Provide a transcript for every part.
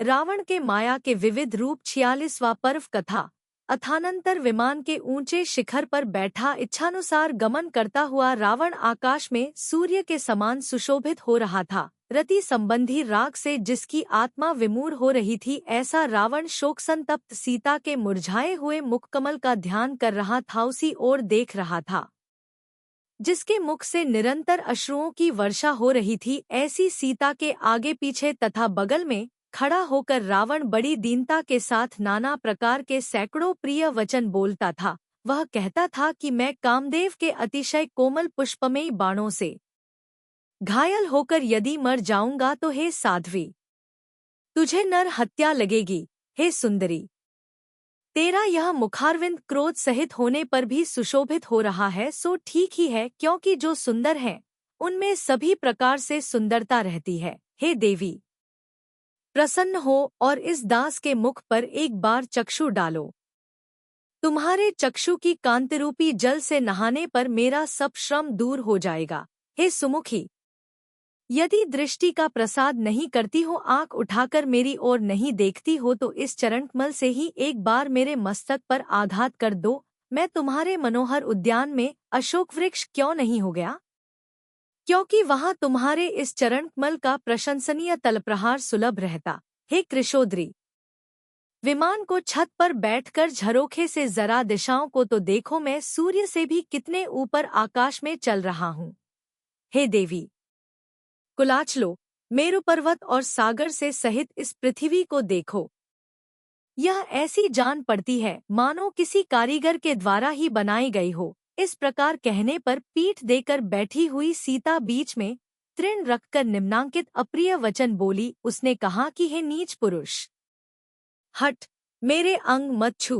रावण के माया के विविध रूप 46वां पर्व कथा। अथानंतर विमान के ऊंचे शिखर पर बैठा इच्छानुसार गमन करता हुआ रावण आकाश में सूर्य के समान सुशोभित हो रहा था। रति संबंधी राग से जिसकी आत्मा विमूढ़ हो रही थी, ऐसा रावण शोक संतप्त सीता के मुरझाए हुए मुखकमल का ध्यान कर रहा था, उसी ओर देख रहा था जिसके मुख से निरंतर अश्रुओं की वर्षा हो रही थी। ऐसी सीता के आगे पीछे तथा बगल में खड़ा होकर रावण बड़ी दीनता के साथ नाना प्रकार के सैकड़ों प्रिय वचन बोलता था। वह कहता था कि मैं कामदेव के अतिशय कोमल पुष्पमयी बाणों से घायल होकर यदि मर जाऊंगा तो हे साध्वी, तुझे नर हत्या लगेगी। हे सुंदरी, तेरा यह मुखारविंद क्रोध सहित होने पर भी सुशोभित हो रहा है, सो ठीक ही है, क्योंकि जो सुंदर हैं उनमें सभी प्रकार से सुंदरता रहती है। हे देवी, प्रसन्न हो और इस दास के मुख पर एक बार चक्षु डालो। तुम्हारे चक्षु की कांतिरूपी जल से नहाने पर मेरा सब श्रम दूर हो जाएगा। हे सुमुखी, यदि दृष्टि का प्रसाद नहीं करती हो, आंख उठाकर मेरी ओर नहीं देखती हो, तो इस चरणकमल से ही एक बार मेरे मस्तक पर आघात कर दो। मैं तुम्हारे मनोहर उद्यान में अशोक वृक्ष क्यों नहीं हो गया, क्योंकि वहां तुम्हारे इस चरणकमल का प्रशंसनीय तलप्रहार सुलभ रहता। हे कृशोद्री, विमान को छत पर बैठकर झरोखे से जरा दिशाओं को तो देखो, मैं सूर्य से भी कितने ऊपर आकाश में चल रहा हूँ। हे देवी, कुलाचलो, मेरु पर्वत और सागर से सहित इस पृथ्वी को देखो। यह ऐसी जान पड़ती है मानो किसी कारीगर के द्वारा ही बनाई गई हो। इस प्रकार कहने पर पीठ देकर बैठी हुई सीता बीच में तृण रखकर निम्नांकित अप्रिय वचन बोली। उसने कहा कि हे नीच पुरुष, हट, मेरे अंग मत छू।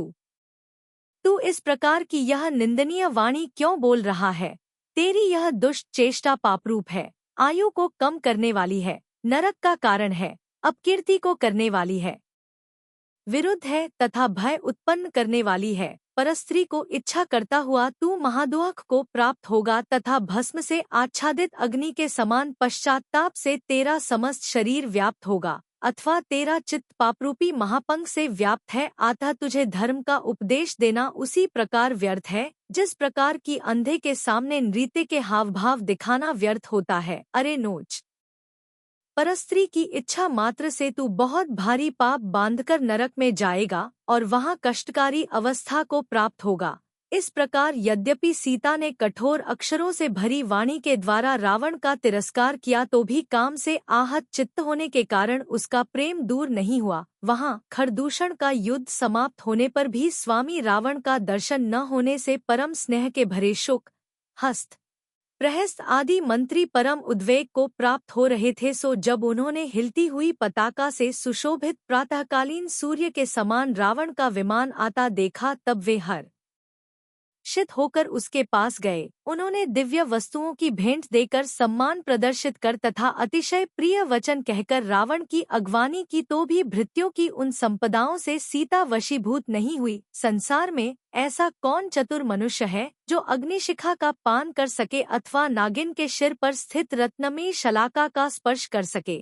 तू इस प्रकार की यह निंदनीय वाणी क्यों बोल रहा है? तेरी यह दुष्ट चेष्टा पापरूप है, आयु को कम करने वाली है, नरक का कारण है, अपकीर्ति को करने वाली है, विरुद्ध है तथा भय उत्पन्न करने वाली है। परस्त्री को इच्छा करता हुआ तू महादुख को प्राप्त होगा तथा भस्म से आच्छादित अग्नि के समान पश्चाताप से तेरा समस्त शरीर व्याप्त होगा, अथवा तेरा चित्त पापरूपी महापंख से व्याप्त है। अतः तुझे धर्म का उपदेश देना उसी प्रकार व्यर्थ है जिस प्रकार की अंधे के सामने नृत्य के हावभाव दिखाना व्यर्थ होता है। अरे नोच, परस्त्री की इच्छा मात्र से तू बहुत भारी पाप बांधकर नरक में जाएगा और वहां कष्टकारी अवस्था को प्राप्त होगा। इस प्रकार यद्यपि सीता ने कठोर अक्षरों से भरी वाणी के द्वारा रावण का तिरस्कार किया, तो भी काम से आहत चित्त होने के कारण उसका प्रेम दूर नहीं हुआ। वहां खरदूषण का युद्ध समाप्त होने पर भी स्वामी रावण का दर्शन न होने से परम स्नेह के भरे शुक, हस्त, प्रहस्त आदि मंत्री परम उद्वेग को प्राप्त हो रहे थे। सो जब उन्होंने हिलती हुई पताका से सुशोभित प्रातःकालीन सूर्य के समान रावण का विमान आता देखा, तब वे हर्षित होकर उसके पास गए। उन्होंने दिव्य वस्तुओं की भेंट देकर सम्मान प्रदर्शित कर तथा अतिशय प्रिय वचन कहकर रावण की अगवानी की, तो भी भृत्यों की उन संपदाओं से सीता वशीभूत नहीं हुई। संसार में ऐसा कौन चतुर मनुष्य है जो अग्निशिखा का पान कर सके अथवा नागिन के सिर पर स्थित रत्नमयी शलाका का स्पर्श कर सके?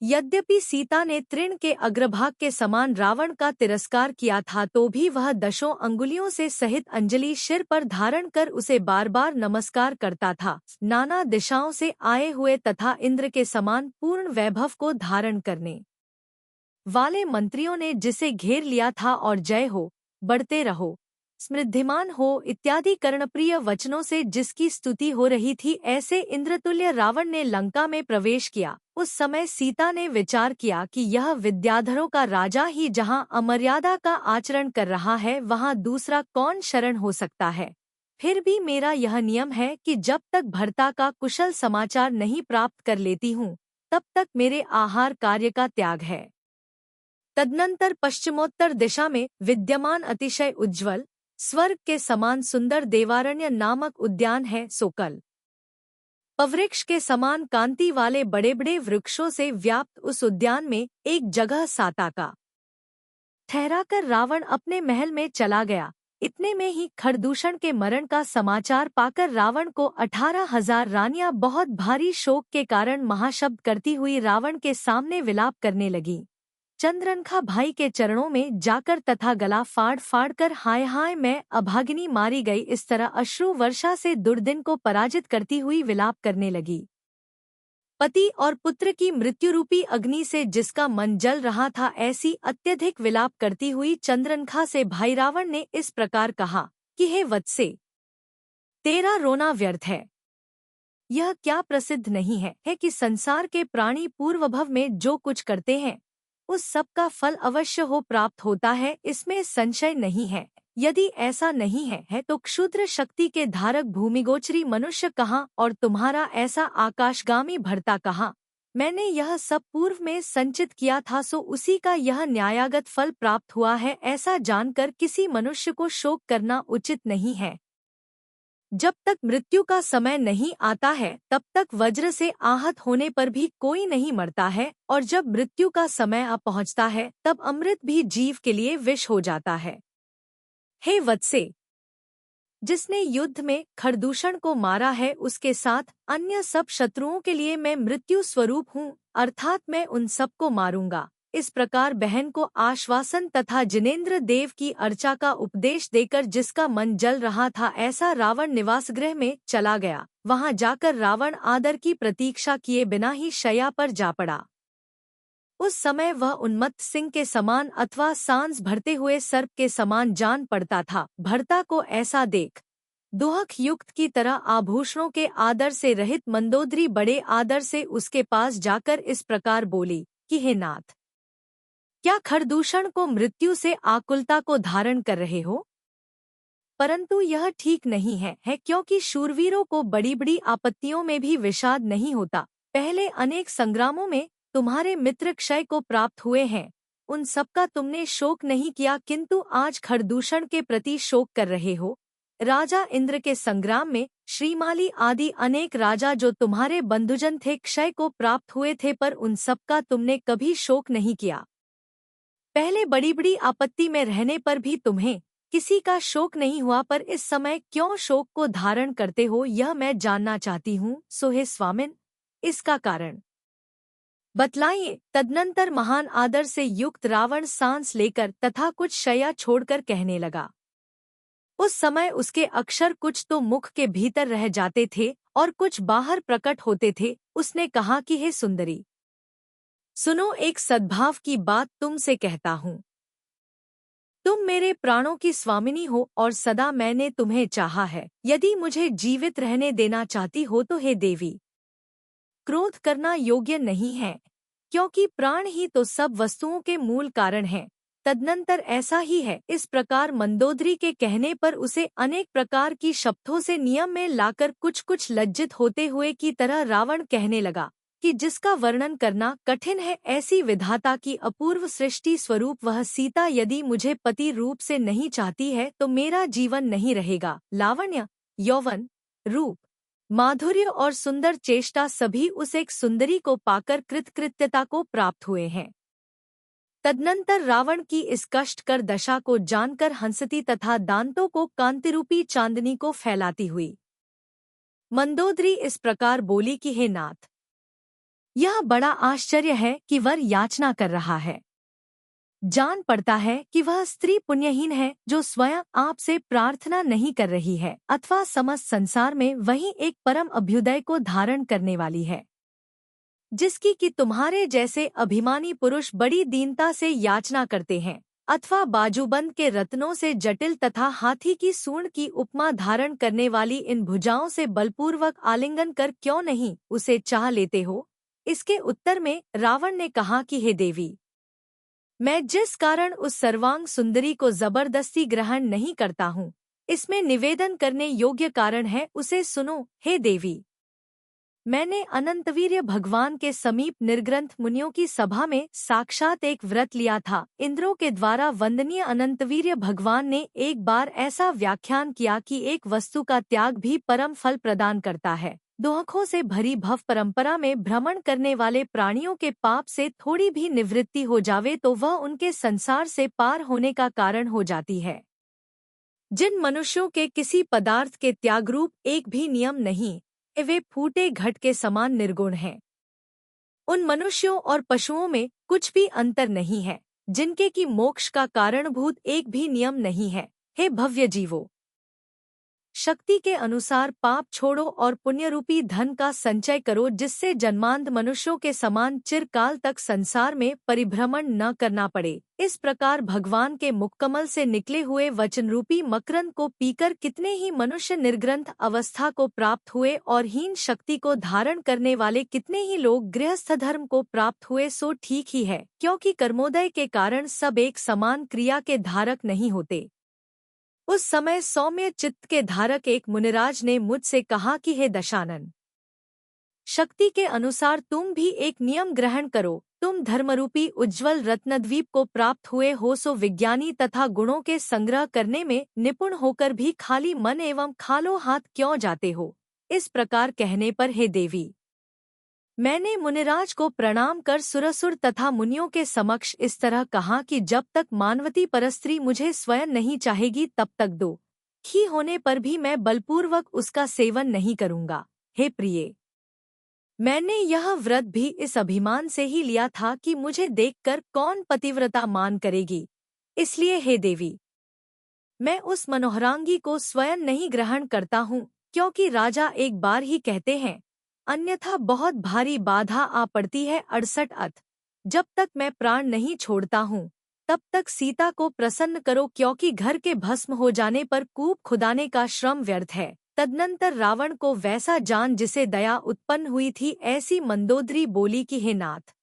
यद्यपि सीता ने तृण के अग्रभाग के समान रावण का तिरस्कार किया था, तो भी वह 10 अंगुलियों से सहित अंजलि सिर पर धारण कर उसे बार बार नमस्कार करता था। नाना दिशाओं से आए हुए तथा इंद्र के समान पूर्ण वैभव को धारण करने वाले मंत्रियों ने जिसे घेर लिया था और जय हो, बढ़ते रहो, समृद्धिमान हो इत्यादि कर्णप्रिय वचनों से जिसकी स्तुति हो रही थी, ऐसे इंद्रतुल्य रावण ने लंका में प्रवेश किया। उस समय सीता ने विचार किया कि यह विद्याधरों का राजा ही जहां अमर्यादा का आचरण कर रहा है, वहां दूसरा कौन शरण हो सकता है। फिर भी मेरा यह नियम है कि जब तक भर्ता का कुशल समाचार नहीं प्राप्त कर लेती हूँ, तब तक मेरे आहार कार्य का त्याग है। तदनंतर पश्चिमोत्तर दिशा में विद्यमान अतिशय उज्ज्वल, स्वर्ग के समान सुंदर देवारण्य नामक उद्यान है। सोकल पवृक्ष के समान कांति वाले बड़े बड़े वृक्षों से व्याप्त उस उद्यान में एक जगह साताका ठहराकर रावण अपने महल में चला गया। इतने में ही खरदूषण के मरण का समाचार पाकर रावण को 18,000 रानियां बहुत भारी शोक के कारण महाशब्द करती हुई रावण के सामने विलाप करने लगी। चंद्रनखा भाई के चरणों में जाकर तथा गला फाड़ फाड़ कर हाय हाय मैं अभागिनी मारी गई इस तरह अश्रु वर्षा से दुर्दिन को पराजित करती हुई विलाप करने लगी। पति और पुत्र की मृत्यु रूपी अग्नि से जिसका मन जल रहा था, ऐसी अत्यधिक विलाप करती हुई चंद्रनखा से भाई रावण ने इस प्रकार कहा कि हे वत्से, तेरा रोना व्यर्थ है। यह क्या प्रसिद्ध नहीं है कि संसार के प्राणी पूर्वभव में जो कुछ करते हैं उस सब का फल अवश्य हो प्राप्त होता है, इसमें संशय नहीं है। यदि ऐसा नहीं है तो क्षुद्र शक्ति के धारक भूमिगोचरी मनुष्य कहाँ और तुम्हारा ऐसा आकाशगामी भर्ता कहाँ। मैंने यह सब पूर्व में संचित किया था, सो उसी का यह न्यायागत फल प्राप्त हुआ है। ऐसा जानकर किसी मनुष्य को शोक करना उचित नहीं है। जब तक मृत्यु का समय नहीं आता है तब तक वज्र से आहत होने पर भी कोई नहीं मरता है, और जब मृत्यु का समय आ पहुंचता है तब अमृत भी जीव के लिए विष हो जाता है। हे वत्से, जिसने युद्ध में खरदूषण को मारा है उसके साथ अन्य सब शत्रुओं के लिए मैं मृत्यु स्वरूप हूँ, अर्थात मैं उन सबको मारूंगा। इस प्रकार बहन को आश्वासन तथा जिनेंद्र देव की अर्चा का उपदेश देकर जिसका मन जल रहा था, ऐसा रावण निवासगृह में चला गया। वहां जाकर रावण आदर की प्रतीक्षा किए बिना ही शैया पर जा पड़ा। उस समय वह उन्मत्त सिंह के समान अथवा सांस भरते हुए सर्प के समान जान पड़ता था। भर्ता को ऐसा देख दुहक युक्त की तरह आभूषणों के आदर से रहित मंदोदरी बड़े आदर से उसके पास जाकर इस प्रकार बोली कि हे नाथ, क्या खरदूषण को मृत्यु से आकुलता को धारण कर रहे हो? परंतु यह ठीक नहीं है क्योंकि शूरवीरों को बड़ी बड़ी आपत्तियों में भी विषाद नहीं होता। पहले अनेक संग्रामों में तुम्हारे मित्र क्षय को प्राप्त हुए हैं, उन सबका तुमने शोक नहीं किया, किंतु आज खरदूषण के प्रति शोक कर रहे हो। राजा इंद्र के संग्राम में श्रीमाली आदि अनेक राजा जो तुम्हारे बंधुजन थे क्षय को प्राप्त हुए थे, पर उन सबका तुमने कभी शोक नहीं किया। पहले बड़ी बड़ी आपत्ति में रहने पर भी तुम्हें किसी का शोक नहीं हुआ, पर इस समय क्यों शोक को धारण करते हो, यह मैं जानना चाहती हूँ। सो हे स्वामिन, इसका कारण बतलाइए। तदनंतर महान आदर से युक्त रावण सांस लेकर तथा कुछ शैया छोड़कर कहने लगा। उस समय उसके अक्षर कुछ तो मुख के भीतर रह जाते थे और कुछ बाहर प्रकट होते थे। उसने कहा कि हे सुंदरी, सुनो, एक सद्भाव की बात तुमसे कहता हूँ। तुम मेरे प्राणों की स्वामिनी हो और सदा मैंने तुम्हें चाहा है। यदि मुझे जीवित रहने देना चाहती हो तो हे देवी, क्रोध करना योग्य नहीं है, क्योंकि प्राण ही तो सब वस्तुओं के मूल कारण हैं। तदनंतर ऐसा ही है। इस प्रकार मंदोदरी के कहने पर उसे अनेक प्रकार की शब्दों से नियम में लाकर कुछ कुछ लज्जित होते हुए की तरह रावण कहने लगा कि जिसका वर्णन करना कठिन है, ऐसी विधाता की अपूर्व सृष्टि स्वरूप वह सीता यदि मुझे पति रूप से नहीं चाहती है तो मेरा जीवन नहीं रहेगा। लावण्य, यौवन, रूप, माधुर्य और सुंदर चेष्टा सभी उस एक सुंदरी को पाकर कृतकृत्यता को प्राप्त हुए हैं। तदनंतर रावण की इस कष्टकर दशा को जानकर हंसती तथा दांतों को कांतिरूपी चांदनी को फैलाती हुई मंदोदरी इस प्रकार बोली कि हे नाथ, यह बड़ा आश्चर्य है कि वर याचना कर रहा है। जान पड़ता है कि वह स्त्री पुण्यहीन है जो स्वयं आपसे प्रार्थना नहीं कर रही है अथवा समस्त संसार में वही एक परम अभ्युदय को धारण करने वाली है, जिसकी कि तुम्हारे जैसे अभिमानी पुरुष बड़ी दीनता से याचना करते हैं, अथवा बाजूबंद के रत्नों से जटिल तथा हाथी की सूंड की उपमा धारण करने वाली इन भुजाओं से बलपूर्वक आलिंगन कर क्यों नहीं उसे चाह लेते हो। इसके उत्तर में रावण ने कहा कि हे देवी, मैं जिस कारण उस सर्वांग सुंदरी को जबरदस्ती ग्रहण नहीं करता हूँ, इसमें निवेदन करने योग्य कारण है, उसे सुनो। हे देवी, मैंने अनंतवीर्य भगवान के समीप निर्ग्रंथ मुनियों की सभा में साक्षात एक व्रत लिया था। इंद्रों के द्वारा वंदनीय अनंतवीर्य भगवान ने एक बार ऐसा व्याख्यान किया कि एक वस्तु का त्याग भी परम फल प्रदान करता है। दोहकों से भरी भव परंपरा में भ्रमण करने वाले प्राणियों के पाप से थोड़ी भी निवृत्ति हो जावे तो वह उनके संसार से पार होने का कारण हो जाती है। जिन मनुष्यों के किसी पदार्थ के त्यागरूप एक भी नियम नहीं, वे फूटे घट के समान निर्गुण हैं। उन मनुष्यों और पशुओं में कुछ भी अंतर नहीं है, जिनके की मोक्ष का कारणभूत एक भी नियम नहीं है। हे भव्य जीवो, शक्ति के अनुसार पाप छोड़ो और पुण्यरूपी धन का संचय करो, जिससे जन्मांध मनुष्यों के समान चिरकाल तक संसार में परिभ्रमण न करना पड़े। इस प्रकार भगवान के मुखकमल से निकले हुए वचनरूपी मकरंद को पीकर कितने ही मनुष्य निर्ग्रंथ अवस्था को प्राप्त हुए और हीन शक्ति को धारण करने वाले कितने ही लोग गृहस्थ धर्म को प्राप्त हुए। सो ठीक ही है, क्योंकि कर्मोदय के कारण सब एक समान क्रिया के धारक नहीं होते। उस समय सौम्य चित्त के धारक एक मुनिराज ने मुझसे कहा कि हे दशानन, शक्ति के अनुसार तुम भी एक नियम ग्रहण करो। तुम धर्मरूपी उज्ज्वल रत्नद्वीप को प्राप्त हुए हो, सो विज्ञानी तथा गुणों के संग्रह करने में निपुण होकर भी खाली मन एवं खालो हाथ क्यों जाते हो। इस प्रकार कहने पर हे देवी, मैंने मुनिराज को प्रणाम कर सुरसुर तथा मुनियों के समक्ष इस तरह कहा कि जब तक मानवती परस्त्री मुझे स्वयं नहीं चाहेगी तब तक दो ही होने पर भी मैं बलपूर्वक उसका सेवन नहीं करूंगा। हे प्रिये, मैंने यह व्रत भी इस अभिमान से ही लिया था कि मुझे देखकर कौन पतिव्रता मान करेगी। इसलिए हे देवी, मैं उस मनोहरांगी को स्वयं नहीं ग्रहण करता हूँ, क्योंकि राजा एक बार ही कहते हैं, अन्यथा बहुत भारी बाधा आ पड़ती है। 68 अथ, जब तक मैं प्राण नहीं छोड़ता हूँ तब तक सीता को प्रसन्न करो, क्योंकि घर के भस्म हो जाने पर कूप खुदाने का श्रम व्यर्थ है। तदनंतर रावण को वैसा जान जिसे दया उत्पन्न हुई थी, ऐसी मंदोदरी बोली कि हे नाथ,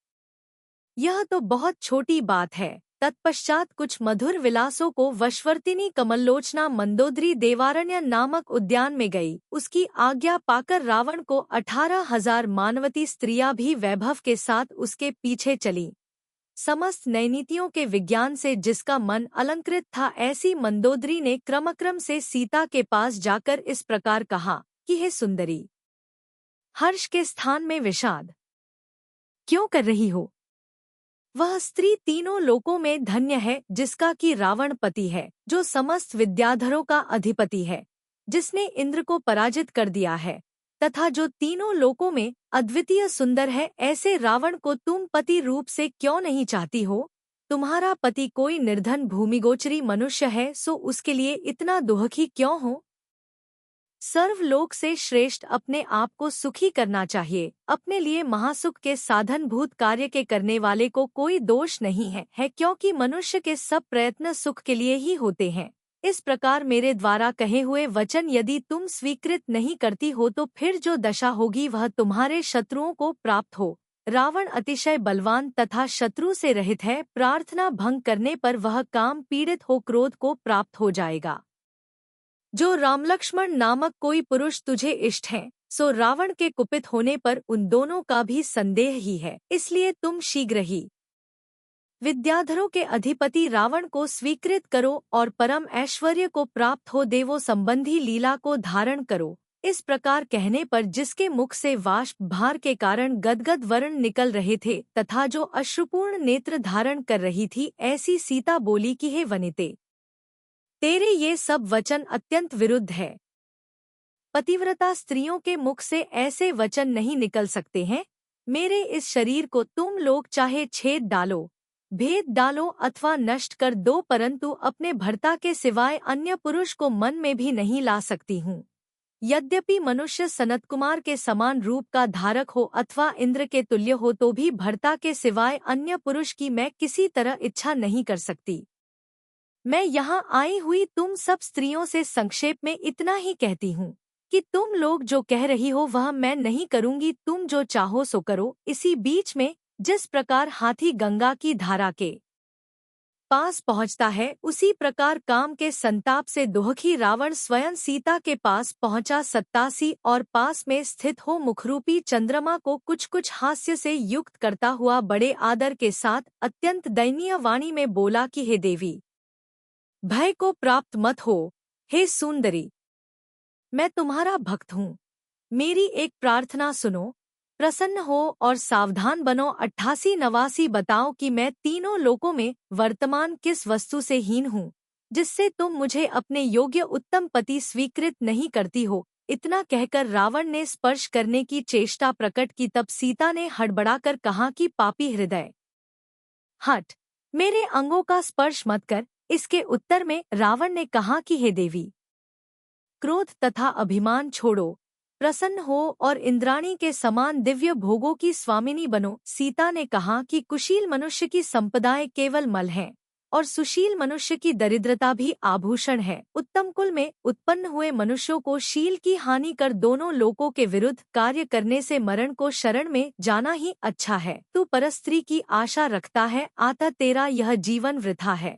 यह तो बहुत छोटी बात है। तत्पश्चात कुछ मधुर विलासों को वशवर्तिनी कमललोचना मंदोदरी देवारण्य नामक उद्यान में गई। उसकी आज्ञा पाकर रावण को 18,000 मानवती स्त्रियां भी वैभव के साथ उसके पीछे चलीं। समस्त नैनीतियों के विज्ञान से जिसका मन अलंकृत था, ऐसी मंदोदरी ने क्रमक्रम से सीता के पास जाकर इस प्रकार कहा कि हे सुंदरी, हर्ष के स्थान में विषाद क्यों कर रही हो। वह स्त्री तीनों लोकों में धन्य है, जिसका कि रावण पति है, जो समस्त विद्याधरों का अधिपति है, जिसने इंद्र को पराजित कर दिया है, तथा जो तीनों लोकों में अद्वितीय सुंदर है। ऐसे रावण को तुम पति रूप से क्यों नहीं चाहती हो। तुम्हारा पति कोई निर्धन भूमिगोचरी मनुष्य है, सो उसके लिए इतना दुखी क्यों हो। सर्वलोक से श्रेष्ठ अपने आप को सुखी करना चाहिए। अपने लिए महासुख के साधनभूत कार्य के करने वाले को कोई दोष नहीं है, क्योंकि मनुष्य के सब प्रयत्न सुख के लिए ही होते हैं। इस प्रकार मेरे द्वारा कहे हुए वचन यदि तुम स्वीकृत नहीं करती हो तो फिर जो दशा होगी वह तुम्हारे शत्रुओं को प्राप्त हो। रावण अतिशय बलवान तथा शत्रु से रहित है। प्रार्थना भंग करने पर वह काम पीड़ित हो क्रोध को प्राप्त हो जाएगा। जो रामलक्ष्मण नामक कोई पुरुष तुझे इष्ट है, सो रावण के कुपित होने पर उन दोनों का भी संदेह ही है। इसलिए तुम शीघ्र ही विद्याधरों के अधिपति रावण को स्वीकृत करो और परम ऐश्वर्य को प्राप्त हो देवों संबंधी लीला को धारण करो। इस प्रकार कहने पर जिसके मुख से वाष्प भार के कारण गदगद वर्ण निकल रहे थे तथा जो अश्रुपूर्ण नेत्र धारण कर रही थी, ऐसी सीता बोली कि हे वनिते, तेरे ये सब वचन अत्यंत विरुद्ध है। पतिव्रता स्त्रियों के मुख से ऐसे वचन नहीं निकल सकते हैं। मेरे इस शरीर को तुम लोग चाहे छेद डालो, भेद डालो अथवा नष्ट कर दो, परंतु अपने भर्ता के सिवाय अन्य पुरुष को मन में भी नहीं ला सकती हूँ। यद्यपि मनुष्य सनतकुमार के समान रूप का धारक हो अथवा इंद्र के तुल्य हो, तो भी भर्ता के सिवाय अन्य पुरुष की मैं किसी तरह इच्छा नहीं कर सकती। मैं यहाँ आई हुई तुम सब स्त्रियों से संक्षेप में इतना ही कहती हूँ कि तुम लोग जो कह रही हो वह मैं नहीं करूँगी। तुम जो चाहो सो करो। इसी बीच में जिस प्रकार हाथी गंगा की धारा के पास पहुँचता है, उसी प्रकार काम के संताप से दुखी रावण स्वयं सीता के पास पहुँचा। 87 और पास में स्थित हो मुखरूपी चंद्रमा को कुछ कुछ हास्य से युक्त करता हुआ बड़े आदर के साथ अत्यंत दयनीय वाणी में बोला कि हे देवी, भय को प्राप्त मत हो। हे सुंदरी, मैं तुम्हारा भक्त हूँ, मेरी एक प्रार्थना सुनो, प्रसन्न हो और सावधान बनो। 88-89 बताओ कि मैं तीनों लोकों में वर्तमान किस वस्तु से हीन हूँ, जिससे तुम मुझे अपने योग्य उत्तम पति स्वीकृत नहीं करती हो। इतना कहकर रावण ने स्पर्श करने की चेष्टा प्रकट की। तब सीता ने हड़बड़ाकर कहा कि पापी हृदय, हट, मेरे अंगों का स्पर्श मत कर। इसके उत्तर में रावण ने कहा कि हे देवी, क्रोध तथा अभिमान छोड़ो, प्रसन्न हो और इंद्राणी के समान दिव्य भोगों की स्वामिनी बनो। सीता ने कहा कि कुशील मनुष्य की संपदाएं केवल मल हैं और सुशील मनुष्य की दरिद्रता भी आभूषण है। उत्तम कुल में उत्पन्न हुए मनुष्यों को शील की हानि कर दोनों लोकों के विरुद्ध कार्य करने से मरण को शरण में जाना ही अच्छा है। तू परस्त्री की आशा रखता है, अतः तेरा यह जीवन वृथा है।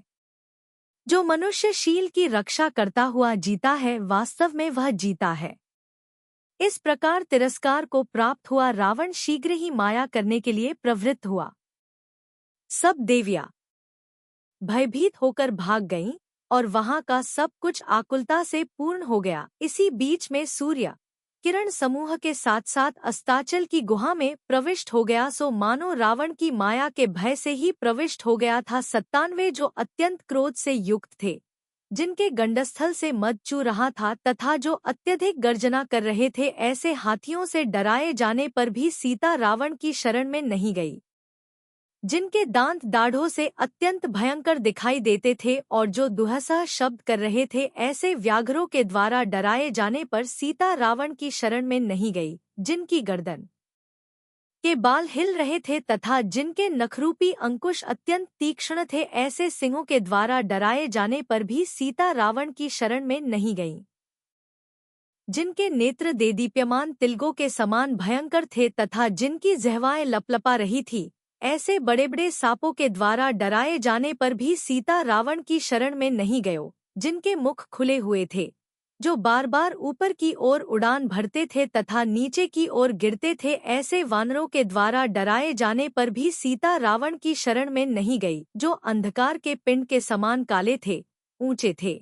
जो मनुष्य शील की रक्षा करता हुआ जीता है, वास्तव में वह जीता है। इस प्रकार तिरस्कार को प्राप्त हुआ रावण शीघ्र ही माया करने के लिए प्रवृत्त हुआ। सब देवियां भयभीत होकर भाग गईं और वहां का सब कुछ आकुलता से पूर्ण हो गया। इसी बीच में सूर्य किरण समूह के साथ साथ अस्ताचल की गुहा में प्रविष्ट हो गया, सो मानो रावण की माया के भय से ही प्रविष्ट हो गया था। 97 जो अत्यंत क्रोध से युक्त थे, जिनके गंडस्थल से मद चू रहा था तथा जो अत्यधिक गर्जना कर रहे थे, ऐसे हाथियों से डराए जाने पर भी सीता रावण की शरण में नहीं गई। जिनके दांत दाढ़ों से अत्यंत भयंकर दिखाई देते थे और जो दुहसह शब्द कर रहे थे, ऐसे व्याघ्रों के द्वारा डराए जाने पर सीता रावण की शरण में नहीं गई। जिनकी गर्दन के बाल हिल रहे थे तथा जिनके नखरूपी अंकुश अत्यंत तीक्ष्ण थे, ऐसे सिंहों के द्वारा डराए जाने पर भी सीता रावण की शरण में नहीं गई। जिनके नेत्र देदीप्यमान तिलकों के समान भयंकर थे तथा जिनकी जिह्वाएं लपलपा रही थी, ऐसे बड़े बड़े सांपों के द्वारा डराए जाने पर भी सीता रावण की शरण में नहीं गयो। जिनके मुख खुले हुए थे, जो बार बार ऊपर की ओर उड़ान भरते थे तथा नीचे की ओर गिरते थे, ऐसे वानरों के द्वारा डराए जाने पर भी सीता रावण की शरण में नहीं गई। जो अंधकार के पिंड के समान काले थे, ऊंचे थे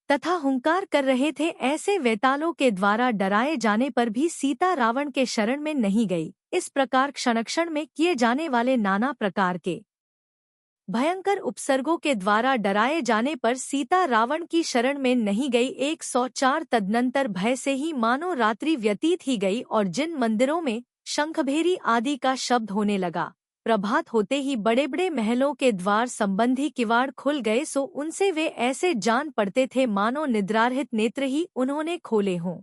तथा हुंकार कर रहे थे, ऐसे वेतालों के द्वारा डराए जाने पर भी सीता रावण के शरण में नहीं गई। इस प्रकार क्षण क्षण में किए जाने वाले नाना प्रकार के भयंकर उपसर्गों के द्वारा डराए जाने पर सीता रावण की शरण में नहीं गई। 104 तदनंतर भय से ही मानो रात्रि व्यतीत ही गई और जिन मंदिरों में शंखभेरी आदि का शब्द होने लगा, प्रभात होते ही बड़े बड़े महलों के द्वार संबंधी किवाड़ खुल गए, सो उनसे वे ऐसे जान पड़ते थे मानो निद्रारहित नेत्र ही उन्होंने खोले हों।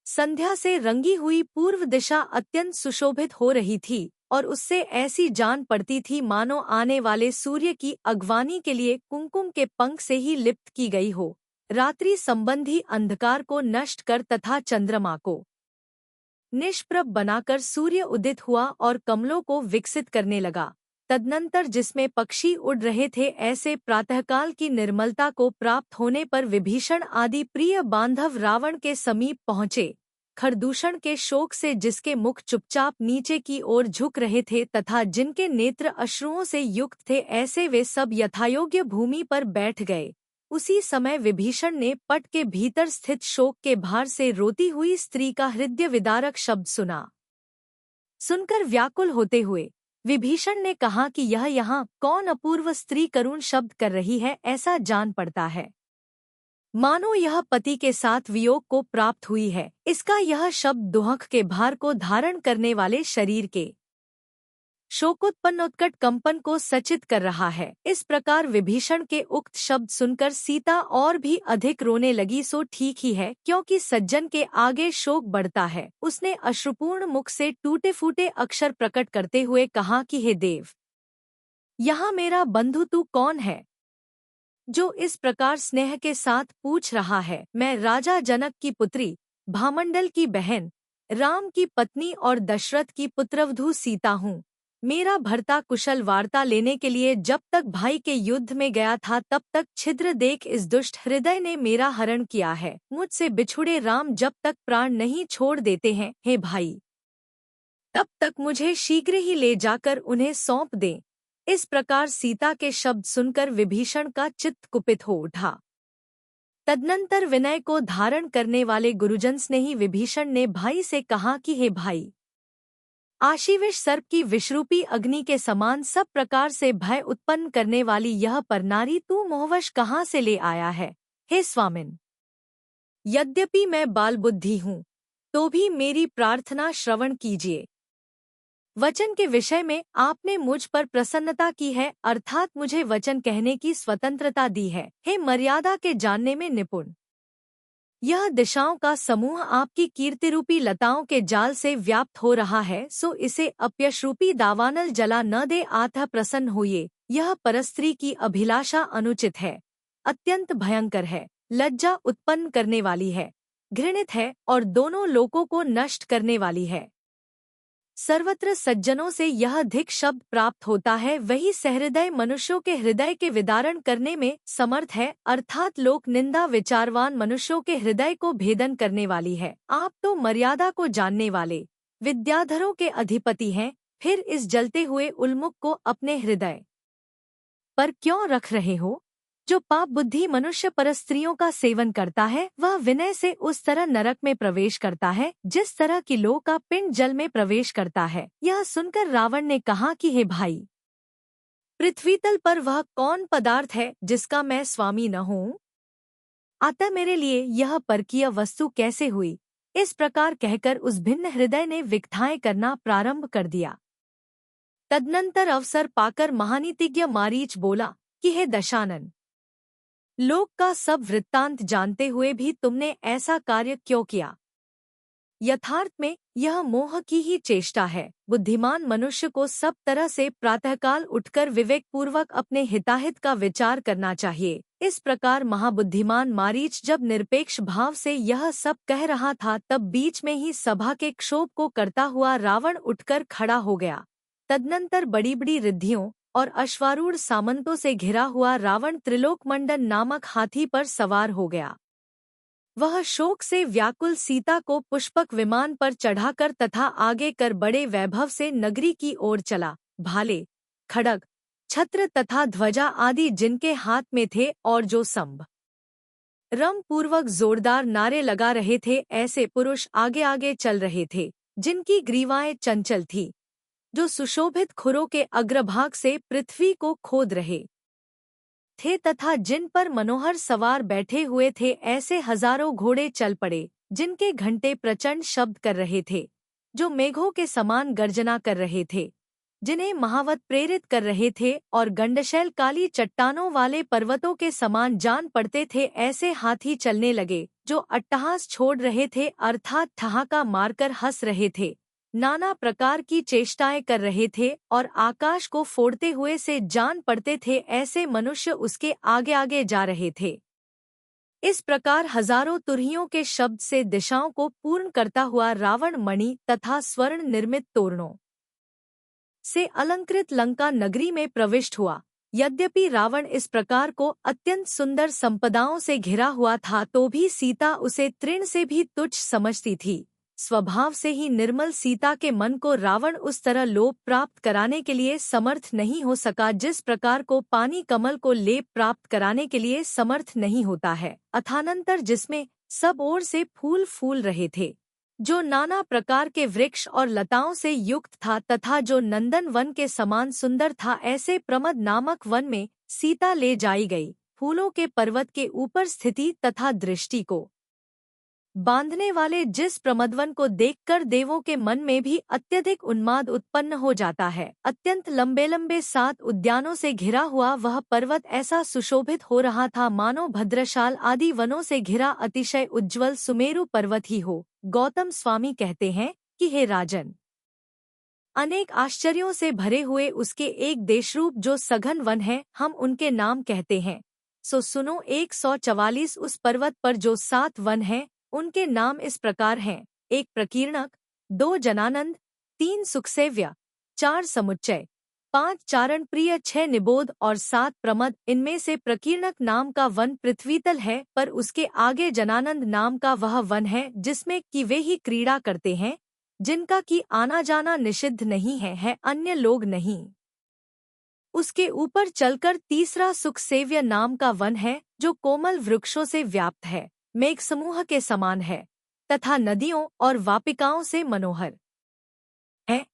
संध्या से रंगी हुई पूर्व दिशा अत्यंत सुशोभित हो रही थी और उससे ऐसी जान पड़ती थी मानो आने वाले सूर्य की अगवानी के लिए कुमकुम के पंख से ही लिप्त की गई हो। रात्रि संबंधी अंधकार को नष्ट कर तथा चंद्रमा को निष्प्रभ बनाकर सूर्य उदित हुआ और कमलों को विकसित करने लगा। तदनंतर जिसमें पक्षी उड़ रहे थे, ऐसे प्रातःकाल की निर्मलता को प्राप्त होने पर विभीषण आदि प्रिय बांधव रावण के समीप पहुँचे। खरदूषण के शोक से जिसके मुख चुपचाप नीचे की ओर झुक रहे थे तथा जिनके नेत्र अश्रुओं से युक्त थे, ऐसे वे सब यथायोग्य भूमि पर बैठ गए। उसी समय विभीषण ने पट के भीतर स्थित शोक के भार से रोती हुई स्त्री का हृदय विदारक शब्द सुना। सुनकर व्याकुल होते हुए विभीषण ने कहा कि यह यहाँ कौन अपूर्व स्त्री करुण शब्द कर रही है, ऐसा जान पड़ता है मानो यह पति के साथ वियोग को प्राप्त हुई है। इसका यह शब्द दुहक के भार को धारण करने वाले शरीर के शोकोत्पन्न उत्कट कंपन को सचित कर रहा है। इस प्रकार विभीषण के उक्त शब्द सुनकर सीता और भी अधिक रोने लगी। सो ठीक ही है, क्योंकि सज्जन के आगे शोक बढ़ता है। उसने अश्रुपूर्ण मुख से टूटे फूटे अक्षर प्रकट करते हुए कहा कि हे देव, यहाँ मेरा बंधु तू कौन है जो इस प्रकार स्नेह के साथ पूछ रहा है? मैं राजा जनक की पुत्री, भामंडल की बहन, राम की पत्नी और दशरथ की पुत्रवधू सीता हूँ। मेरा भर्ता कुशल वार्ता लेने के लिए जब तक भाई के युद्ध में गया था, तब तक छिद्र देख इस दुष्ट हृदय ने मेरा हरण किया है। मुझसे बिछुड़े राम जब तक प्राण नहीं छोड़ देते हैं, हे भाई, तब तक मुझे शीघ्र ही ले जाकर उन्हें सौंप दें। इस प्रकार सीता के शब्द सुनकर विभीषण का चित्त कुपित हो उठा। तदनंतर विनय को धारण करने वाले गुरुजन स्नेही विभीषण ने भाई से कहा कि हे भाई, आशीविश सर्प की विषरूपी अग्नि के समान सब प्रकार से भय उत्पन्न करने वाली यह परनारी तू मोहवश कहाँ से ले आया है? हे स्वामिन, यद्यपि मैं बालबुद्धि हूँ, तो भी मेरी प्रार्थना श्रवण कीजिए। वचन के विषय में आपने मुझ पर प्रसन्नता की है, अर्थात मुझे वचन कहने की स्वतंत्रता दी है। हे मर्यादा के जानने में निपुण, यह दिशाओं का समूह आपकी कीर्तिरूपी लताओं के जाल से व्याप्त हो रहा है, सो इसे अपयशरूपी दावानल जला न दे। आतः प्रसन्न होइए। यह परस्त्री की अभिलाषा अनुचित है, अत्यंत भयंकर है, लज्जा उत्पन्न करने वाली है, घृणित है और दोनों लोकों को नष्ट करने वाली है। सर्वत्र सज्जनों से यह धिक् शब्द प्राप्त होता है, वही सहृदय मनुष्यों के हृदय के विदारण करने में समर्थ है, अर्थात लोक निंदा विचारवान मनुष्यों के हृदय को भेदन करने वाली है। आप तो मर्यादा को जानने वाले विद्याधरों के अधिपति हैं, फिर इस जलते हुए उल्मुख को अपने हृदय पर क्यों रख रहे हो? जो पाप बुद्धि मनुष्य परस्त्रियों का सेवन करता है, वह विनय से उस तरह नरक में प्रवेश करता है जिस तरह की लो का पिंड जल में प्रवेश करता है। यह सुनकर रावण ने कहा कि हे भाई, पृथ्वीतल पर वह कौन पदार्थ है जिसका मैं स्वामी न हूँ? अतः मेरे लिए यह परकीय वस्तु कैसे हुई? इस प्रकार कहकर उस भिन्न हृदय ने विकथाएं करना प्रारंभ कर दिया। तदनंतर अवसर पाकर महानीतिज्ञ मारीच बोला कि हे दशानन, लोक का सब वृत्तांत जानते हुए भी तुमने ऐसा कार्य क्यों किया? यथार्थ में यह मोह की ही चेष्टा है। बुद्धिमान मनुष्य को सब तरह से प्रातःकाल उठकर विवेकपूर्वक अपने हिताहित का विचार करना चाहिए। इस प्रकार महाबुद्धिमान मारीच जब निरपेक्ष भाव से यह सब कह रहा था, तब बीच में ही सभा के क्षोभ को करता हुआ रावण उठकर खड़ा हो गया। तदनंतर बड़ी बड़ी रिद्धियों और अश्वारूढ़ सामंतों से घिरा हुआ रावण त्रिलोकमंडन नामक हाथी पर सवार हो गया। वह शोक से व्याकुल सीता को पुष्पक विमान पर चढ़ाकर तथा आगे कर बड़े वैभव से नगरी की ओर चला। भाले, खड्ग, छत्र तथा ध्वजा आदि जिनके हाथ में थे और जो संभ रम पूर्वक जोरदार नारे लगा रहे थे, ऐसे पुरुष आगे आगे चल रहे थे जिनकी ग्रीवाएं चंचल थी, जो सुशोभित खुरों के अग्रभाग से पृथ्वी को खोद रहे थे तथा जिन पर मनोहर सवार बैठे हुए थे, ऐसे हजारों घोड़े चल पड़े जिनके घंटे प्रचंड शब्द कर रहे थे, जो मेघों के समान गर्जना कर रहे थे, जिन्हें महावत प्रेरित कर रहे थे और गंडशैल काली चट्टानों वाले पर्वतों के समान जान पड़ते थे। ऐसे हाथी चलने लगे जो अट्टहास छोड़ रहे थे, अर्थात ठहाका मारकर हंस रहे थे, नाना प्रकार की चेष्टाएं कर रहे थे और आकाश को फोड़ते हुए से जान पड़ते थे। ऐसे मनुष्य उसके आगे आगे जा रहे थे। इस प्रकार हजारों तुरहियों के शब्द से दिशाओं को पूर्ण करता हुआ रावण मणि तथा स्वर्ण निर्मित तोरणों से अलंकृत लंका नगरी में प्रविष्ट हुआ। यद्यपि रावण इस प्रकार को अत्यंत सुंदर संपदाओं से घिरा हुआ था, तो भी सीता उसे तृण से भी तुच्छ समझती थी। स्वभाव से ही निर्मल सीता के मन को रावण उस तरह लोभ प्राप्त कराने के लिए समर्थ नहीं हो सका, जिस प्रकार को पानी कमल को लेप प्राप्त कराने के लिए समर्थ नहीं होता है। अथानंतर जिसमें सब ओर से फूल फूल रहे थे, जो नाना प्रकार के वृक्ष और लताओं से युक्त था तथा जो नंदन वन के समान सुंदर था, ऐसे प्रमद नामक वन में सीता ले जाई गई। फूलों के पर्वत के ऊपर स्थिति तथा दृष्टि को बांधने वाले जिस प्रमदवन को देखकर देवों के मन में भी अत्यधिक उन्माद उत्पन्न हो जाता है, अत्यंत लंबे लंबे 7 उद्यानों से घिरा हुआ वह पर्वत ऐसा सुशोभित हो रहा था मानो भद्रशाल आदि वनों से घिरा अतिशय उज्ज्वल सुमेरु पर्वत ही हो। गौतम स्वामी कहते हैं कि हे राजन, अनेक आश्चर्यों से भरे हुए उसके एक देशरूप जो सघन वन है, हम उनके नाम कहते हैं। सो सुनो, 144 उस पर्वत पर जो 7 वन हैं, उनके नाम इस प्रकार हैं: 1 प्रकीर्णक, 2 जनानंद, 3 सुखसेव्य, 4 समुच्चय, 5 चारण प्रिय, 6 निबोध और 7 प्रमद। इनमें से प्रकीर्णक नाम का वन पृथ्वीतल है, पर उसके आगे जनानंद नाम का वह वन है जिसमें कि वे ही क्रीड़ा करते हैं, जिनका कि आना जाना निषिद्ध नहीं है अन्य लोग नहीं। उसके ऊपर चलकर तीसरा सुखसेव्य नाम का वन है, जो कोमल वृक्षों से व्याप्त है, मेघ समूह के समान है तथा नदियों और वापिकाओं से मनोहर है।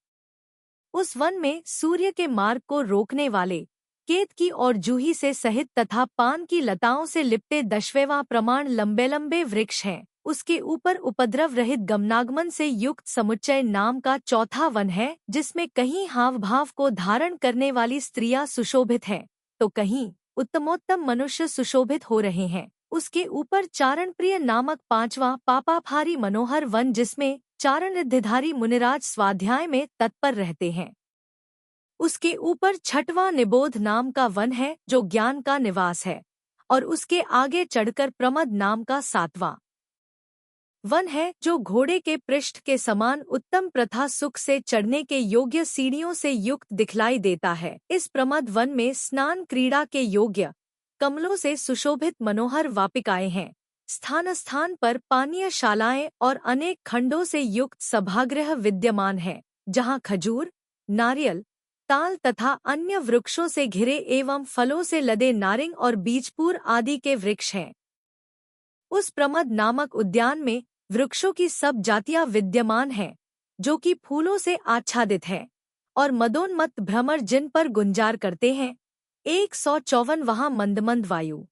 उस वन में सूर्य के मार्ग को रोकने वाले केतकी और जूही से सहित तथा पान की लताओं से लिपटे 10वें प्रमाण लंबे लंबे वृक्ष हैं। उसके ऊपर उपद्रव रहित गमनागमन से युक्त समुच्चय नाम का चौथा वन है, जिसमें कहीं हाव भाव को धारण करने वाली स्त्रियां सुशोभित हैं, तो कहीं उत्तमोत्तम मनुष्य सुशोभित हो रहे हैं। उसके ऊपर चारण प्रिय नामक पांचवा पापाभारी मनोहर वन, जिसमें चारण रिद्धिधारी मुनिराज स्वाध्याय में तत्पर रहते हैं। उसके ऊपर छठवां निबोध नाम का वन है, जो ज्ञान का निवास है, और उसके आगे चढ़कर प्रमद नाम का सातवां वन है, जो घोड़े के पृष्ठ के समान उत्तम प्रथा सुख से चढ़ने के योग्य सीढ़ियों से युक्त दिखलाई देता है। इस प्रमद वन में स्नान क्रीड़ा के योग्य कमलों से सुशोभित मनोहर वापिकाएं हैं। स्थान स्थान पर पानीय शालाएं और अनेक खंडों से युक्त सभागृह विद्यमान है, जहां खजूर, नारियल, ताल तथा अन्य वृक्षों से घिरे एवं फलों से लदे नारिंग और बीजपुर आदि के वृक्ष हैं। उस प्रमद नामक उद्यान में वृक्षों की सब जातियां विद्यमान हैं, जो कि फूलों से आच्छादित हैं और मदोन्मत्त भ्रमर जिन पर गुंजार करते हैं। 154 वहां मंदमंद वायु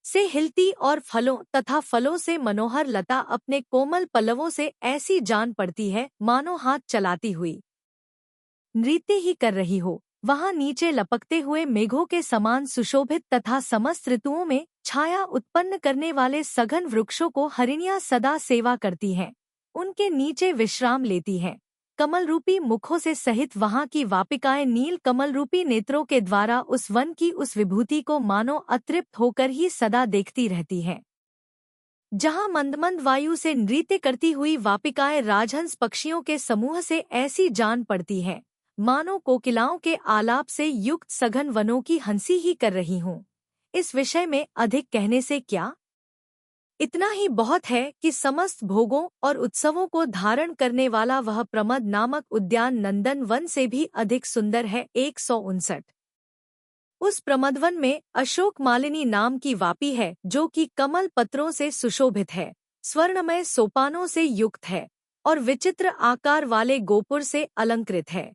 से हिलती और फलों तथा फलों से मनोहर लता अपने कोमल पल्लवों से ऐसी जान पड़ती है, मानो हाथ चलाती हुई नृत्य ही कर रही हो। वहां नीचे लपकते हुए मेघों के समान सुशोभित तथा समस्त ऋतुओं में छाया उत्पन्न करने वाले सघन वृक्षों को हरिणियां सदा सेवा करती हैं, उनके नीचे विश्राम लेती हैं। कमल रूपी मुखों से सहित वहां की वापिकाएं नील कमल रूपी नेत्रों के द्वारा उस वन की उस विभूति को मानो अतृप्त होकर ही सदा देखती रहती हैं। जहां मंदमंद वायु से नृत्य करती हुई वापिकाएं राजहंस पक्षियों के समूह से ऐसी जान पड़ती हैं, मानो कोकिलाओं के आलाप से युक्त सघन वनों की हंसी ही कर रही हूँ। इस विषय में अधिक कहने से क्या? इतना ही बहुत है कि समस्त भोगों और उत्सवों को धारण करने वाला वह प्रमद नामक उद्यान नंदन वन से भी अधिक सुंदर है। 159 उस प्रमदवन में अशोक मालिनी नाम की वापी है, जो कि कमल पत्रों से सुशोभित है, स्वर्णमय सोपानों से युक्त है और विचित्र आकार वाले गोपुर से अलंकृत है।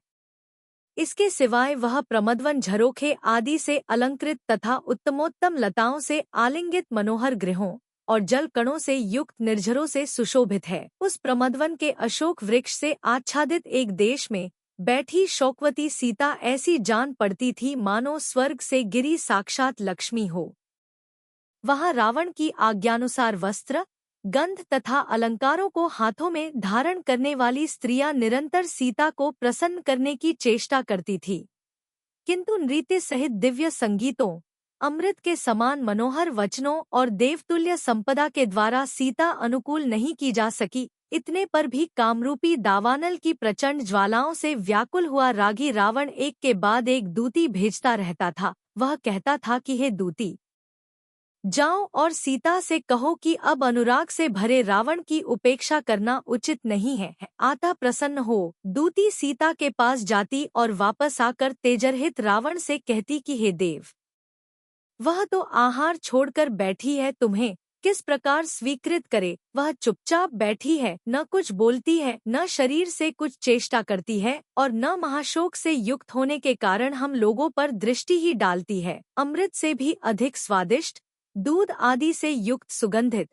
इसके सिवाय वह प्रमदवन झरोखे आदि से अलंकृत तथा उत्तमोत्तम लताओं से आलिंगित मनोहर गृहों और जल कणों से युक्त निर्झरों से सुशोभित है। उस प्रमदवन के अशोक वृक्ष से आच्छादित एक देश में बैठी शौकवती सीता ऐसी जान पड़ती थी, मानो स्वर्ग से गिरी साक्षात लक्ष्मी हो। वहां रावण की आज्ञानुसार वस्त्र, गंध तथा अलंकारों को हाथों में धारण करने वाली स्त्रियां निरंतर सीता को प्रसन्न करने की चेष्टा करती थी, किंतु नृत्य सहित दिव्य संगीतों, अमृत के समान मनोहर वचनों और देवतुल्य संपदा के द्वारा सीता अनुकूल नहीं की जा सकी। इतने पर भी कामरूपी दावानल की प्रचंड ज्वालाओं से व्याकुल हुआ रागी रावण एक के बाद एक दूती भेजता रहता था। वह कहता था कि हे दूती, जाओ और सीता से कहो कि अब अनुराग से भरे रावण की उपेक्षा करना उचित नहीं है, आता प्रसन्न हो। दूती सीता के पास जाती और वापस आकर तेजरहित रावण से कहती कि हे देव, वह तो आहार छोड़कर बैठी है, तुम्हें किस प्रकार स्वीकृत करे। वह चुपचाप बैठी है, न कुछ बोलती है, न शरीर से कुछ चेष्टा करती है और न महाशोक से युक्त होने के कारण हम लोगों पर दृष्टि ही डालती है। अमृत से भी अधिक स्वादिष्ट, दूध आदि से युक्त सुगंधित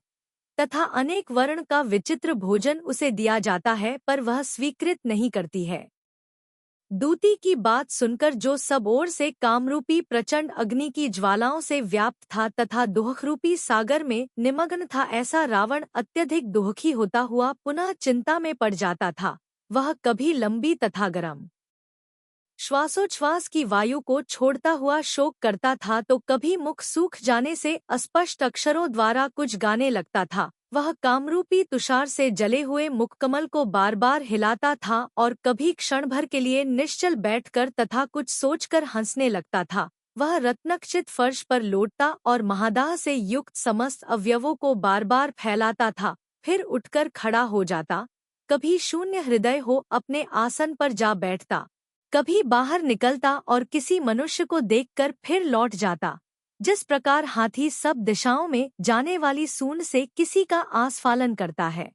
तथा अनेक वर्ण का विचित्र भोजन उसे दिया जाता है, पर वह स्वीकृत नहीं करती है। दूती की बात सुनकर जो सब ओर से कामरूपी प्रचंड अग्नि की ज्वालाओं से व्याप्त था तथा दुहखरूपी सागर में निमग्न था, ऐसा रावण अत्यधिक दुहखी होता हुआ पुनः चिंता में पड़ जाता था। वह कभी लंबी तथा गरम श्वासोच्छ्वास की वायु को छोड़ता हुआ शोक करता था, तो कभी मुख सूख जाने से अस्पष्ट अक्षरों द्वारा कुछ गाने लगता था। वह कामरूपी तुषार से जले हुए मुखकमल को बार बार हिलाता था और कभी क्षण भर के लिए निश्चल बैठकर तथा कुछ सोचकर हंसने लगता था। वह रत्नखचित फर्श पर लौटता और महादाह से युक्त समस्त अवयवों को बार बार फैलाता था, फिर उठकर खड़ा हो जाता, कभी शून्य हृदय हो अपने आसन पर जा बैठता, कभी बाहर निकलता और किसी मनुष्य को देखकर फिर लौट जाता। जिस प्रकार हाथी सब दिशाओं में जाने वाली सूंड से किसी का आस्फालन करता है,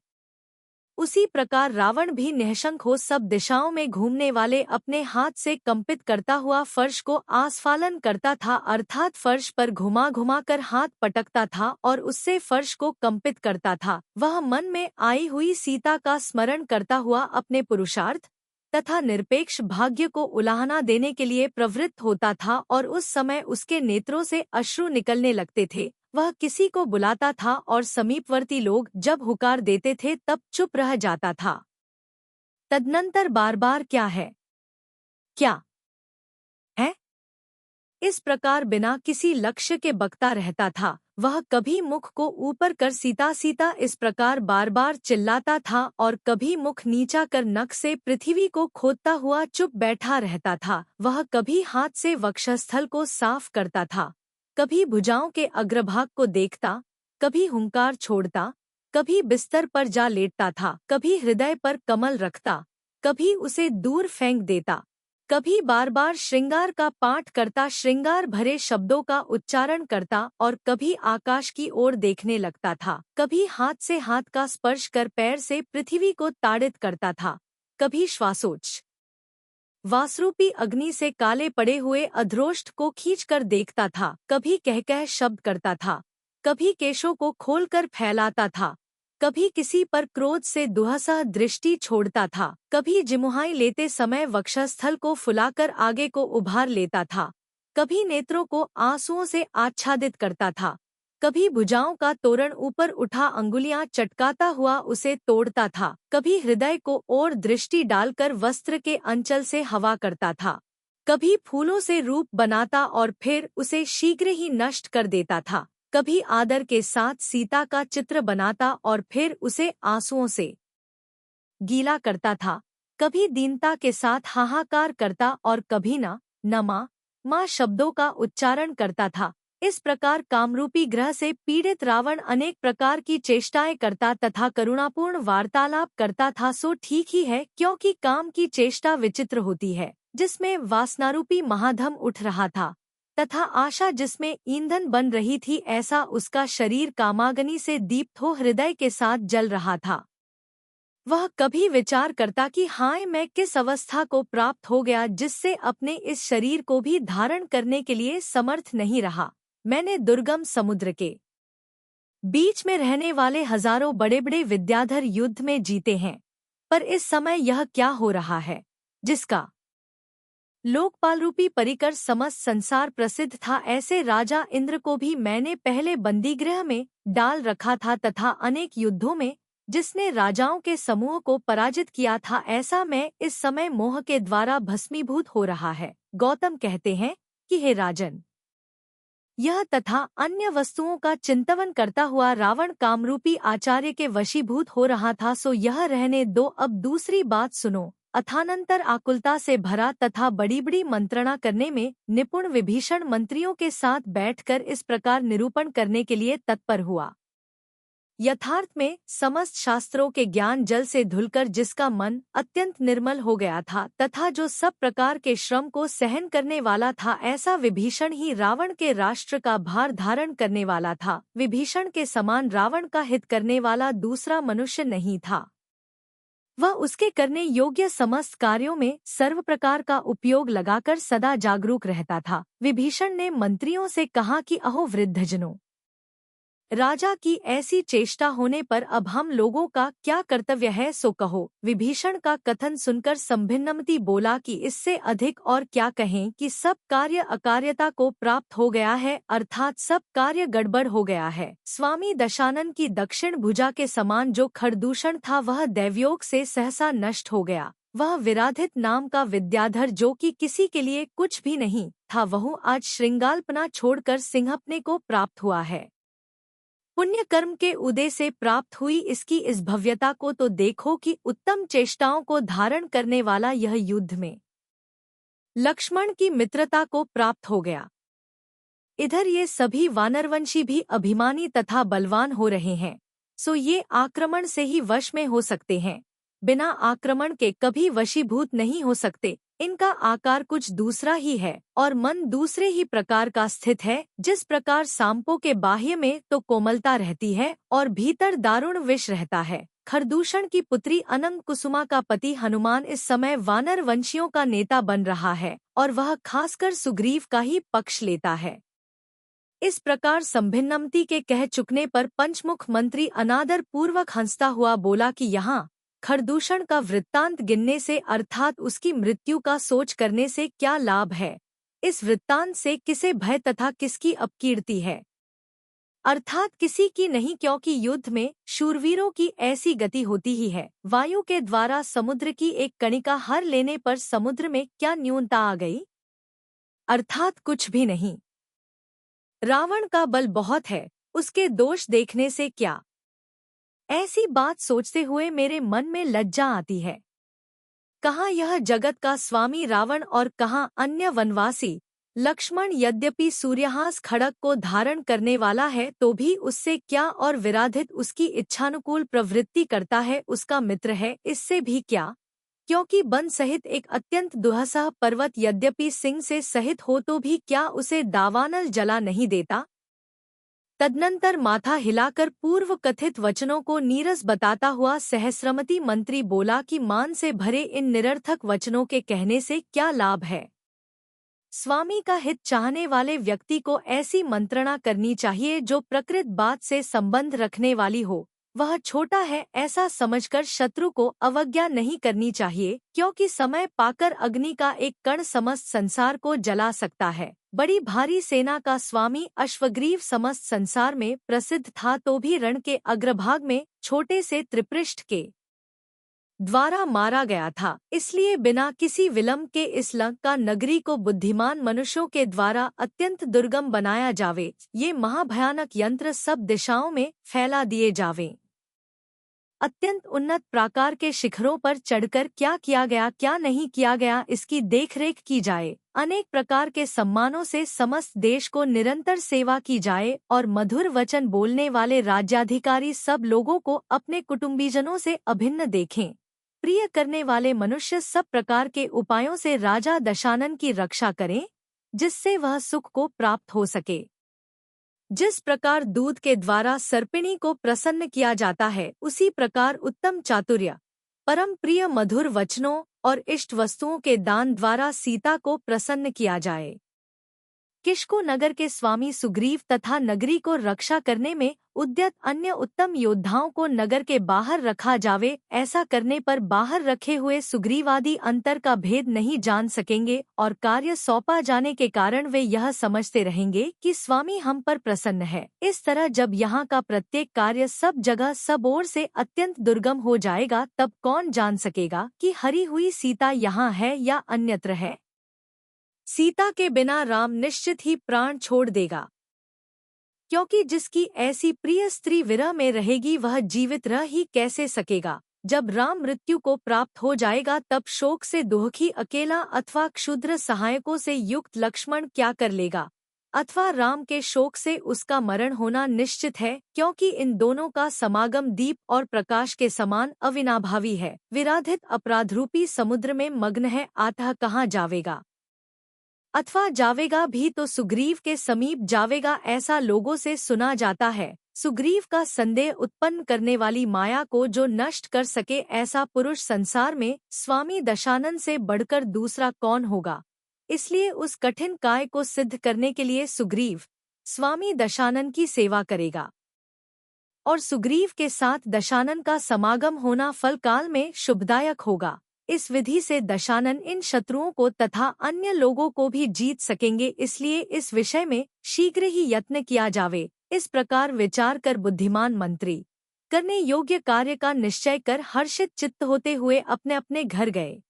उसी प्रकार रावण भी निःशंक हो सब दिशाओं में घूमने वाले अपने हाथ से कंपित करता हुआ फर्श को आस्फालन करता था, अर्थात फर्श पर घुमा घुमा कर हाथ पटकता था और उससे फर्श को कंपित करता था। वह मन में आई हुई सीता का स्मरण करता हुआ अपने पुरुषार्थ तथा निरपेक्ष भाग्य को उलाहना देने के लिए प्रवृत्त होता था और उस समय उसके नेत्रों से अश्रु निकलने लगते थे। वह किसी को बुलाता था और समीपवर्ती लोग जब हुकार देते थे तब चुप रह जाता था। तदनंतर बार बार क्या है, क्या है, इस प्रकार बिना किसी लक्ष्य के बकता रहता था। वह कभी मुख को ऊपर कर सीता सीता इस प्रकार बार बार चिल्लाता था और कभी मुख नीचा कर नख से पृथ्वी को खोदता हुआ चुप बैठा रहता था। वह कभी हाथ से वक्षस्थल को साफ करता था, कभी भुजाओं के अग्रभाग को देखता, कभी हुंकार छोड़ता, कभी बिस्तर पर जा लेटता था, कभी हृदय पर कमल रखता, कभी उसे दूर फेंक देता, कभी बार बार श्रृंगार का पाठ करता, श्रृंगार भरे शब्दों का उच्चारण करता और कभी आकाश की ओर देखने लगता था, कभी हाथ से हाथ का स्पर्श कर पैर से पृथ्वी को ताड़ित करता था, कभी श्वासोच्छ वासरूपी अग्नि से काले पड़े हुए अधरोष्ठ को खींचकर देखता था, कभी कह कह शब्द करता था, कभी केशों को खोलकर फैलाता था, कभी किसी पर क्रोध से दुहसा दृष्टि छोड़ता था, कभी जिमुहाई लेते समय वक्षस्थल को फुलाकर आगे को उभार लेता था, कभी नेत्रों को आंसुओं से आच्छादित करता था, कभी भुजाओं का तोरण ऊपर उठा अंगुलियां चटकाता हुआ उसे तोड़ता था, कभी हृदय को ओर दृष्टि डालकर वस्त्र के अंचल से हवा करता था, कभी फूलों से रूप बनाता और फिर उसे शीघ्र ही नष्ट कर देता था, कभी आदर के साथ सीता का चित्र बनाता और फिर उसे आंसुओं से गीला करता था, कभी दीनता के साथ हाहाकार करता और कभी न मां शब्दों का उच्चारण करता था। इस प्रकार कामरूपी ग्रह से पीड़ित रावण अनेक प्रकार की चेष्टाएं करता तथा करुणापूर्ण वार्तालाप करता था। सो ठीक ही है, क्योंकि काम की चेष्टा विचित्र होती है, जिसमें वासनारूपी महाधम उठ रहा था तथा आशा जिसमें ईंधन बन रही थी, ऐसा उसका शरीर कामाग्नि से दीप्त हो हृदय के साथ जल रहा था। वह कभी विचार करता कि हाय, मैं किस अवस्था को प्राप्त हो गया जिससे अपने इस शरीर को भी धारण करने के लिए समर्थ नहीं रहा। मैंने दुर्गम समुद्र के बीच में रहने वाले हजारों बड़े बड़े विद्याधर युद्ध में जीते हैं, पर इस समय यह क्या हो रहा है जिसका लोकपाल रूपी परिकर समस्त संसार प्रसिद्ध था। ऐसे राजा इंद्र को भी मैंने पहले बंदीगृह में डाल रखा था तथा अनेक युद्धों में जिसने राजाओं के समूह को पराजित किया था, ऐसा मैं इस समय मोह के द्वारा भस्मीभूत हो रहा है। गौतम कहते हैं कि हे राजन, यह तथा अन्य वस्तुओं का चिंतन करता हुआ रावण कामरूपी आचार्य के वशीभूत हो रहा था। सो यह रहने दो, अब दूसरी बात सुनो। अथानंतर आकुलता से भरा तथा बड़ी बड़ी मंत्रणा करने में निपुण विभीषण मंत्रियों के साथ बैठकर इस प्रकार निरूपण करने के लिए तत्पर हुआ। यथार्थ में समस्त शास्त्रों के ज्ञान जल से धुलकर जिसका मन अत्यंत निर्मल हो गया था तथा जो सब प्रकार के श्रम को सहन करने वाला था, ऐसा विभीषण ही रावण के राष्ट्र का भार धारण करने वाला था। विभीषण के समान रावण का हित करने वाला दूसरा मनुष्य नहीं था। वह उसके करने योग्य समस्त कार्यों में सर्व प्रकार का उपयोग लगाकर सदा जागरूक रहता था। विभीषण ने मंत्रियों से कहा कि अहो वृद्धजनों, राजा की ऐसी चेष्टा होने पर अब हम लोगों का क्या कर्तव्य है, सो कहो। विभीषण का कथन सुनकर संभिन्नमति बोला कि इससे अधिक और क्या कहें कि सब कार्य अकार्यता को प्राप्त हो गया है, अर्थात सब कार्य गड़बड़ हो गया है। स्वामी दशानन की दक्षिण भुजा के समान जो खरदूषण था वह दैवयोग से सहसा नष्ट हो गया। वह विराधित नाम का विद्याधर जो कि किसी के लिए कुछ भी नहीं था, वह आज श्रृंगाल्पना छोड़कर सिंहपने को प्राप्त हुआ है। पुण्य कर्म के उदय से प्राप्त हुई इसकी इस भव्यता को तो देखो कि उत्तम चेष्टाओं को धारण करने वाला यह युद्ध में लक्ष्मण की मित्रता को प्राप्त हो गया। इधर ये सभी वानरवंशी भी अभिमानी तथा बलवान हो रहे हैं, सो ये आक्रमण से ही वश में हो सकते हैं, बिना आक्रमण के कभी वशीभूत नहीं हो सकते। इनका आकार कुछ दूसरा ही है और मन दूसरे ही प्रकार का स्थित है। जिस प्रकार सांपों के बाह्य में तो कोमलता रहती है और भीतर दारुण विष रहता है, खरदूषण की पुत्री अनंग कुसुमा का पति हनुमान इस समय वानर वंशियों का नेता बन रहा है और वह खासकर सुग्रीव का ही पक्ष लेता है। इस प्रकार संभिन्नमति के कह चुकने पर पंचमुख मंत्री अनादर पूर्वक हंसता हुआ बोला कि यहाँ खरदूषण का वृत्तांत गिनने से अर्थात उसकी मृत्यु का सोच करने से क्या लाभ है। इस वृत्तांत से किसे भय तथा किसकी अपकीर्ति है, अर्थात किसी की नहीं, क्योंकि युद्ध में शूरवीरों की ऐसी गति होती ही है। वायु के द्वारा समुद्र की एक कणिका हर लेने पर समुद्र में क्या न्यूनता आ गई, अर्थात कुछ भी नहीं। रावण का बल बहुत है, उसके दोष देखने से क्या। ऐसी बात सोचते हुए मेरे मन में लज्जा आती है। कहाँ यह जगत का स्वामी रावण और कहाँ अन्य वनवासी लक्ष्मण। यद्यपि सूर्यहास खड़ग को धारण करने वाला है तो भी उससे क्या, और विराधित उसकी इच्छानुकूल प्रवृत्ति करता है उसका मित्र है, इससे भी क्या। क्योंकि वन सहित एक अत्यंत दुहसह पर्वत यद्यपि सिंह से सहित हो तो भी क्या उसे दावानल जला नहीं देता। तदनंतर माथा हिलाकर पूर्व कथित वचनों को नीरस बताता हुआ सहस्रमती मंत्री बोला कि मान से भरे इन निरर्थक वचनों के कहने से क्या लाभ है। स्वामी का हित चाहने वाले व्यक्ति को ऐसी मंत्रणा करनी चाहिए जो प्रकृत बात से संबंध रखने वाली हो। वह छोटा है ऐसा समझकर शत्रु को अवज्ञा नहीं करनी चाहिए, क्योंकि समय पाकर अग्नि का एक कण समस्त संसार को जला सकता है। बड़ी भारी सेना का स्वामी अश्वग्रीव समस्त संसार में प्रसिद्ध था तो भी रण के अग्रभाग में छोटे से त्रिपृष्ठ के द्वारा मारा गया था। इसलिए बिना किसी विलंब के इस लंका नगरी को बुद्धिमान मनुष्यों के द्वारा अत्यंत दुर्गम बनाया जावे। ये महाभयानक यंत्र सब दिशाओं में फैला दिए जावें। अत्यंत उन्नत प्राकार के शिखरों पर चढ़कर क्या किया गया क्या नहीं किया गया इसकी देखरेख की जाए। अनेक प्रकार के सम्मानों से समस्त देश को निरंतर सेवा की जाए और मधुर वचन बोलने वाले राज्याधिकारी सब लोगों को अपने कुटुंबीजनों से अभिन्न देखें। प्रिय करने वाले मनुष्य सब प्रकार के उपायों से राजा दशानन की रक्षा करें, जिससे वह सुख को प्राप्त हो सके। जिस प्रकार दूध के द्वारा सर्पिणी को प्रसन्न किया जाता है, उसी प्रकार उत्तम चातुर्य, परम प्रिय मधुर वचनों और इष्ट वस्तुओं के दान द्वारा सीता को प्रसन्न किया जाए। किष्को नगर के स्वामी सुग्रीव तथा नगरी को रक्षा करने में उद्यत अन्य उत्तम योद्धाओं को नगर के बाहर रखा जावे। ऐसा करने पर बाहर रखे हुए सुग्रीवादी अंतर का भेद नहीं जान सकेंगे और कार्य सौंपा जाने के कारण वे यह समझते रहेंगे कि स्वामी हम पर प्रसन्न है। इस तरह जब यहाँ का प्रत्येक कार्य सब जगह सब ओर से अत्यंत दुर्गम हो जाएगा, तब कौन जान सकेगा कि हरी हुई सीता यहाँ है या अन्यत्र है। सीता के बिना राम निश्चित ही प्राण छोड़ देगा, क्योंकि जिसकी ऐसी प्रिय स्त्री विरह में रहेगी वह जीवित रह ही कैसे सकेगा। जब राम मृत्यु को प्राप्त हो जाएगा तब शोक से दुखी अकेला अथवा क्षुद्र सहायकों से युक्त लक्ष्मण क्या कर लेगा, अथवा राम के शोक से उसका मरण होना निश्चित है, क्योंकि इन दोनों का समागम दीप और प्रकाश के समान अविनाभावी है। विराधित अपराधरूपी समुद्र में मग्न है, अतः कहाँ जावेगा, अथवा जावेगा भी तो सुग्रीव के समीप जावेगा, ऐसा लोगों से सुना जाता है। सुग्रीव का संदेह उत्पन्न करने वाली माया को जो नष्ट कर सके ऐसा पुरुष संसार में स्वामी दशानन से बढ़कर दूसरा कौन होगा। इसलिए उस कठिन काय को सिद्ध करने के लिए सुग्रीव स्वामी दशानन की सेवा करेगा और सुग्रीव के साथ दशानन का समागम होना फलकाल में शुभदायक होगा। इस विधि से दशानन इन शत्रुओं को तथा अन्य लोगों को भी जीत सकेंगे। इसलिए इस विषय में शीघ्र ही यत्न किया जावे। इस प्रकार विचार कर बुद्धिमान मंत्री करने योग्य कार्य का निश्चय कर हर्षित चित्त होते हुए अपने अपने घर गए।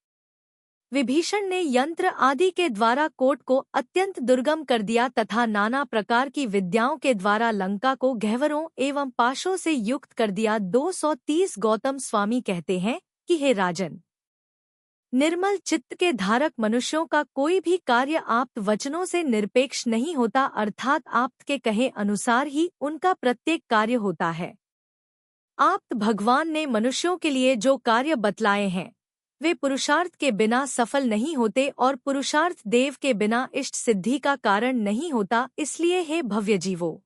विभीषण ने यंत्र आदि के द्वारा कोट को अत्यंत दुर्गम कर दिया तथा नाना प्रकार की विद्याओं के द्वारा लंका को गह्वरों एवं पाशों से युक्त कर दिया। 230 गौतम स्वामी कहते हैं कि हे राजन, निर्मल चित्त के धारक मनुष्यों का कोई भी कार्य आप्त वचनों से निरपेक्ष नहीं होता, अर्थात आप्त के कहे अनुसार ही उनका प्रत्येक कार्य होता है। आप्त भगवान ने मनुष्यों के लिए जो कार्य बतलाए हैं वे पुरुषार्थ के बिना सफल नहीं होते और पुरुषार्थ देव के बिना इष्ट सिद्धि का कारण नहीं होता। इसलिए हे भव्य जीवो,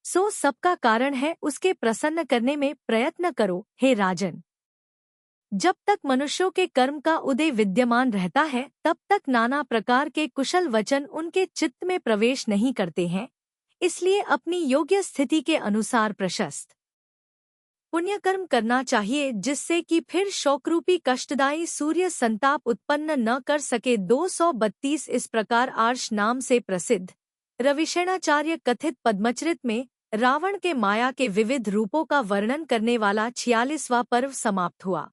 सो सबका कारण है, उसके प्रसन्न करने में प्रयत्न करो हे राजन। जब तक मनुष्यों के कर्म का उदय विद्यमान रहता है तब तक नाना प्रकार के कुशल वचन उनके चित्त में प्रवेश नहीं करते हैं, इसलिए अपनी योग्य स्थिति के अनुसार प्रशस्त पुण्यकर्म करना चाहिए, जिससे कि फिर शोकरूपी कष्टदायी सूर्य संताप उत्पन्न न कर सके। 232 इस प्रकार आर्ष नाम से प्रसिद्ध रविशेणाचार्य कथित पद्मचरित में रावण के माया के विविध रूपों का वर्णन करने वाला 46वां पर्व समाप्त हुआ।